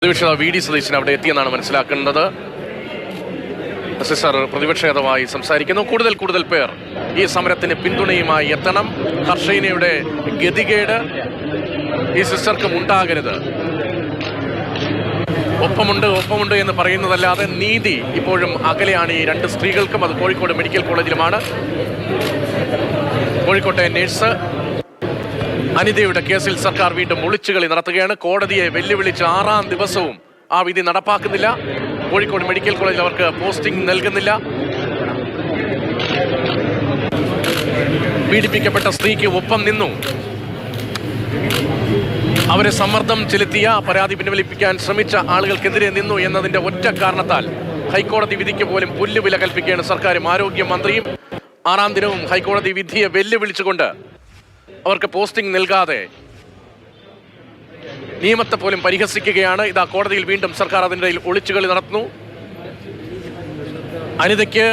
പ്രതിപക്ഷ V D Satheesan അവിടെ എത്തിയെന്നാണ് മനസ്സിലാക്കുന്നത്. സിസ്റ്റർ പ്രതിപക്ഷ നേതാവായി സംസാരിക്കുന്നു. കൂടുതൽ പേർ ഈ സമരത്തിന് പിന്തുണയുമായി എത്തണം. ഹർഷൈനയുടെ ഗതികേട് ഈ സിസ്റ്റർക്കും ഉണ്ടാകരുത്. ഒപ്പമുണ്ട് എന്ന് പറയുന്നതല്ലാതെ നീതി ഇപ്പോഴും അകലെയാണ് ഈ രണ്ട് സ്ത്രീകൾക്കും. അത് കോഴിക്കോട് മെഡിക്കൽ കോളേജിലുമാണ്. കോഴിക്കോട്ടെ നേഴ്സ് അനിതയുടെ കേസിൽ സർക്കാർ വീണ്ടും ഒളിച്ചുകളി നടത്തുകയാണ്. കോടതിയെ വെല്ലുവിളിച്ച് 6ാം ദിവസവും ആ വിധി നടപ്പാക്കുന്നില്ല. കോഴിക്കോട് മെഡിക്കൽ കോളേജിൽ അവർക്ക് പോസ്റ്റിംഗ് നൽകുന്നില്ല. പീഡിപ്പിക്കപ്പെട്ട സ്ത്രീക്ക് ഒപ്പം നിന്നു. അവരെ സമ്മർദ്ദം ചെലുത്തിയ, പരാതി പിൻവലിപ്പിക്കാൻ ശ്രമിച്ച ആളുകൾക്കെതിരെ നിന്നു എന്നതിന്റെ ഒറ്റ കാരണത്താൽ ഹൈക്കോടതി വിധിക്ക് പോലും പുല്ലുവില കൽപ്പിക്കുകയാണ് സർക്കാരും ആരോഗ്യമന്ത്രിയും. 6ാം ദിനവും ഹൈക്കോടതി വിധിയെ വെല്ലുവിളിച്ചുകൊണ്ട് അവർക്ക് പോസ്റ്റിംഗ് നൽകാതെ നിയമത്തെ പോലും പരിഹസിക്കുകയാണ്. ഇതാ കോടതിയിൽ വീണ്ടും സർക്കാർ അതിൻ്റെ ഒളിച്ചുകളി നടത്തുന്നു. അനിതയ്ക്ക്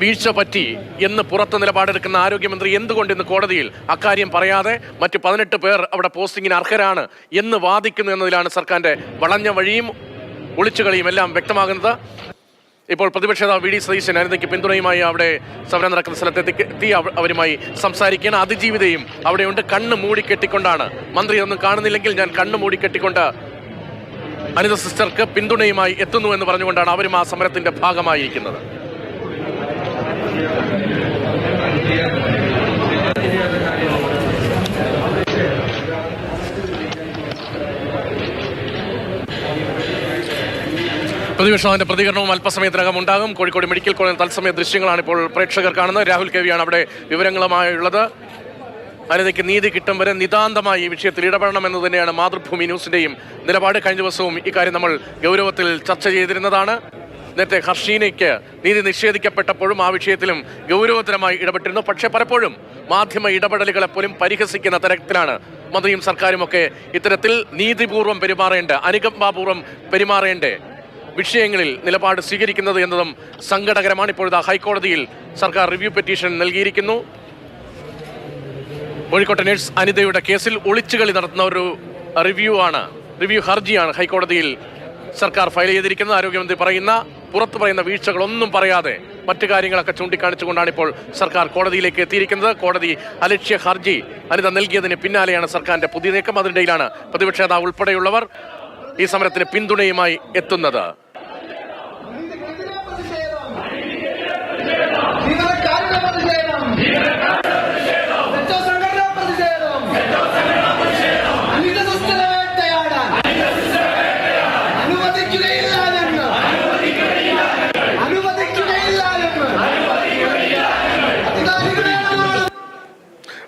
വീഴ്ച പറ്റി എന്ന് പുറത്ത് നിലപാടെടുക്കുന്ന ആരോഗ്യമന്ത്രി എന്തുകൊണ്ട് ഇന്ന് കോടതിയിൽ അക്കാര്യം പറയാതെ മറ്റ് 18 പേർ അവിടെ പോസ്റ്റിങ്ങിന് അർഹരാണ് എന്ന് വാദിക്കുന്നു എന്നതിലാണ് സർക്കാരിൻ്റെ വളഞ്ഞ വഴിയും ഒളിച്ചുകളിയും എല്ലാം വ്യക്തമാകുന്നത്. ഇപ്പോൾ പ്രതിപക്ഷ നേതാവ് വി ഡി സതീശൻ അനിതയ്ക്ക് പിന്തുണയുമായി അവിടെ സമരം നടക്കുന്ന സ്ഥലത്തെത്തി അവരുമായി സംസാരിക്കുകയാണ്. അതിജീവിതയും അവിടെയുണ്ട്. കണ്ണ് മൂടിക്കെട്ടിക്കൊണ്ടാണ്, മന്ത്രി ഒന്നും കാണുന്നില്ലെങ്കിൽ ഞാൻ കണ്ണ് മൂടിക്കെട്ടിക്കൊണ്ട് അനിത സിസ്റ്റർക്ക് പിന്തുണയുമായി എത്തുന്നു എന്ന് പറഞ്ഞുകൊണ്ടാണ് അവരും ആ സമരത്തിന്റെ ഭാഗമായിരിക്കുന്നത്. പ്രതിപക്ഷത്തിന്റെ പ്രതികരണവും അല്പസമയത്തിനകം ഉണ്ടാകും. കോഴിക്കോട് മെഡിക്കൽ കോളേജ് തത്സമയ ദൃശ്യങ്ങളാണ് ഇപ്പോൾ പ്രേക്ഷകർ കാണുന്നത്. രാഹുൽ കെ വിയാണ് അവിടെ വിവരങ്ങളുമായുള്ളത്. അനിതയ്ക്ക് നീതി കിട്ടും വരെ നിതാന്തമായി ഈ വിഷയത്തിൽ ഇടപെടണമെന്ന് തന്നെയാണ് മാതൃഭൂമി ന്യൂസിന്റെയും നിലപാട്. കഴിഞ്ഞ ദിവസവും ഇക്കാര്യം നമ്മൾ ഗൗരവത്തിൽ ചർച്ച ചെയ്തിരുന്നതാണ്. നേരത്തെ ഹർഷീനയ്ക്ക് നീതി നിഷേധിക്കപ്പെട്ടപ്പോഴും ആ വിഷയത്തിലും ഗൗരവതരമായി ഇടപെട്ടിരുന്നു. പക്ഷേ പലപ്പോഴും മാധ്യമ ഇടപെടലുകളെ പോലും പരിഹസിക്കുന്ന തരത്തിലാണ് മന്ത്രിയും സർക്കാരും ഒക്കെ ഇത്തരത്തിൽ നീതിപൂർവ്വം പെരുമാറേണ്ട, അനുകമ്പാപൂർവ്വം പെരുമാറേണ്ട വിഷയങ്ങളിൽ നിലപാട് സ്വീകരിക്കുന്നത് എന്നതും സങ്കടകരമാണ്. ഇപ്പോഴത്തെ ഹൈക്കോടതിയിൽ സർക്കാർ റിവ്യൂ പെറ്റീഷൻ നൽകിയിരിക്കുന്നു. കോഴിക്കോട്ടെ നേഴ്സ് അനിതയുടെ കേസിൽ ഒളിച്ചുകളി നടത്തുന്ന ഒരു റിവ്യൂ ഹർജിയാണ് ഹൈക്കോടതിയിൽ സർക്കാർ ഫയൽ ചെയ്തിരിക്കുന്നത്. ആരോഗ്യമന്ത്രി പുറത്തു പറയുന്ന വീഴ്ചകളൊന്നും പറയാതെ മറ്റു കാര്യങ്ങളൊക്കെ ചൂണ്ടിക്കാണിച്ചുകൊണ്ടാണ് ഇപ്പോൾ സർക്കാർ കോടതിയിലേക്ക് എത്തിയിരിക്കുന്നത്. കോടതി അലക്ഷ്യ ഹർജി അനിത നൽകിയതിന് പിന്നാലെയാണ് സർക്കാരിന്റെ പുതിയ നീക്കം. അതിനിടയിലാണ് പ്രതിപക്ഷ നേതാവ് ഉൾപ്പെടെയുള്ളവർ ഈ സമരത്തിന് പിന്തുണയുമായി എത്തുന്നത്.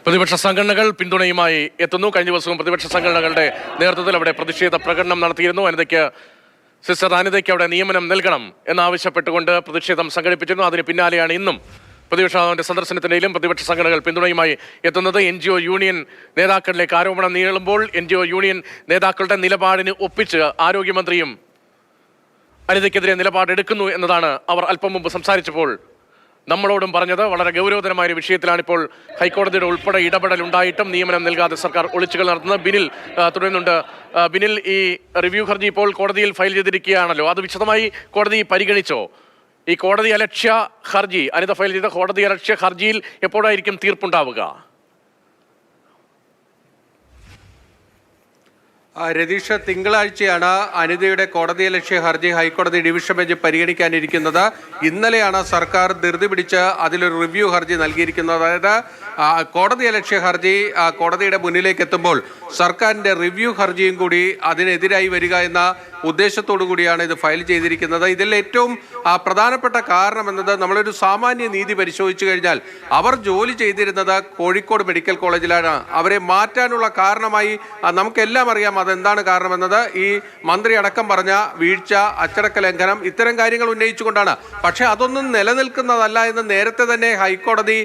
പ്രതിപക്ഷ സംഘടനകൾ പിന്തുണയുമായി എത്തുന്നു. കഴിഞ്ഞ ദിവസവും പ്രതിപക്ഷ സംഘടനകളുടെ നേതൃത്വത്തിൽ അവിടെ പ്രതിഷേധ പ്രകടനം നടത്തിയിരുന്നു. സിസ്റ്റർ അനിതയ്ക്ക് അവിടെ നിയമനം നൽകണം എന്നാവശ്യപ്പെട്ടുകൊണ്ട് പ്രതിഷേധം സംഘടിപ്പിച്ചിരുന്നു. അതിന് പിന്നാലെയാണ് ഇന്നും പ്രതിപക്ഷ സന്ദർശനത്തിനിടയിലും പ്രതിപക്ഷ സംഘടനകൾ പിന്തുണയുമായി എത്തുന്നത്. NGO യൂണിയൻ നേതാക്കളിലേക്ക് ആരോപണം നീളുമ്പോൾ NGO യൂണിയൻ നേതാക്കളുടെ നിലപാടിന് ഒപ്പിച്ച് ആരോഗ്യമന്ത്രിയും അനിതയ്ക്കെതിരെ നിലപാടെടുക്കുന്നു എന്നതാണ് അവർ അല്പം മുമ്പ് സംസാരിച്ചപ്പോൾ നമ്മളോടും പറഞ്ഞത്. വളരെ ഗൗരവതരമായ ഒരു വിഷയത്തിലാണിപ്പോൾ ഹൈക്കോടതിയുടെ ഉൾപ്പെടെ ഇടപെടൽ ഉണ്ടായിട്ടും നിയമനം നൽകാതെ സർക്കാർ ഒളിച്ചുകൾ നടത്തുന്നത്. ബിനിൽ തുടരുന്നുണ്ട്. ബിനിൽ, ഈ റിവ്യൂ ഹർജി ഇപ്പോൾ കോടതിയിൽ ഫയൽ ചെയ്തിരിക്കുകയാണല്ലോ, അത് വിശദമായി കോടതി പരിഗണിച്ചോ? ഈ കോടതി അലക്ഷ്യ ഹർജി, അനിത ഫയൽ ചെയ്ത കോടതി അലക്ഷ്യ ഹർജിയിൽ എപ്പോഴായിരിക്കും തീർപ്പുണ്ടാവുക? രതീഷ്, തിങ്കളാഴ്ചയാണ് അനിതയുടെ കോടതിയലക്ഷ്യ ഹർജി ഹൈക്കോടതി ഡിവിഷൻ ബെഞ്ച് പരിഗണിക്കാനിരിക്കുന്നത്. ഇന്നലെയാണ് സർക്കാർ ധൃതി പിടിച്ച് അതിലൊരു റിവ്യൂ ഹർജി നൽകിയിരിക്കുന്നത്. അതായത് കോടതിയലക്ഷ്യ ഹർജി കോടതിയുടെ മുന്നിലേക്ക് എത്തുമ്പോൾ സർക്കാരിൻ്റെ റിവ്യൂ ഹർജിയും കൂടി അതിനെതിരായി വരിക എന്ന ഉദ്ദേശത്തോടു കൂടിയാണ് ഇത് ഫയൽ ചെയ്തിരിക്കുന്നത്. ഇതിൽ ഏറ്റവും പ്രധാനപ്പെട്ട കാരണം എന്നത്, നമ്മളൊരു സാമാന്യ നീതി പരിശോധിച്ചു കഴിഞ്ഞാൽ അവർ ജോലി ചെയ്തിരുന്നത് കോഴിക്കോട് മെഡിക്കൽ കോളേജിലാണ്. അവരെ മാറ്റാനുള്ള കാരണമായി നമുക്കെല്ലാം അറിയാം അതെന്താണ് കാരണമെന്നത്. ഈ മന്ത്രി അടക്കം പറഞ്ഞ വീഴ്ച, അച്ചടക്ക ലംഘനം, ഇത്തരം കാര്യങ്ങൾ ഉന്നയിച്ചുകൊണ്ടാണ്. പക്ഷേ അതൊന്നും നിലനിൽക്കുന്നതല്ല എന്ന് നേരത്തെ തന്നെ ഹൈക്കോടതി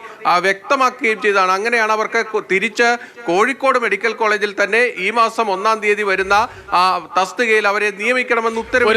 വ്യക്തമാക്കുകയും ചെയ്തതാണ്. അങ്ങനെയാണ് അവർക്ക് തിരിച്ച് കോഴിക്കോട് മെഡിക്കൽ കോളേജിൽ തന്നെ ഈ മാസം 1-ാം തീയതി വരുന്ന തസ്തികയിൽ അവരെ നിയമിക്കണമെന്ന് ഉത്തരവ്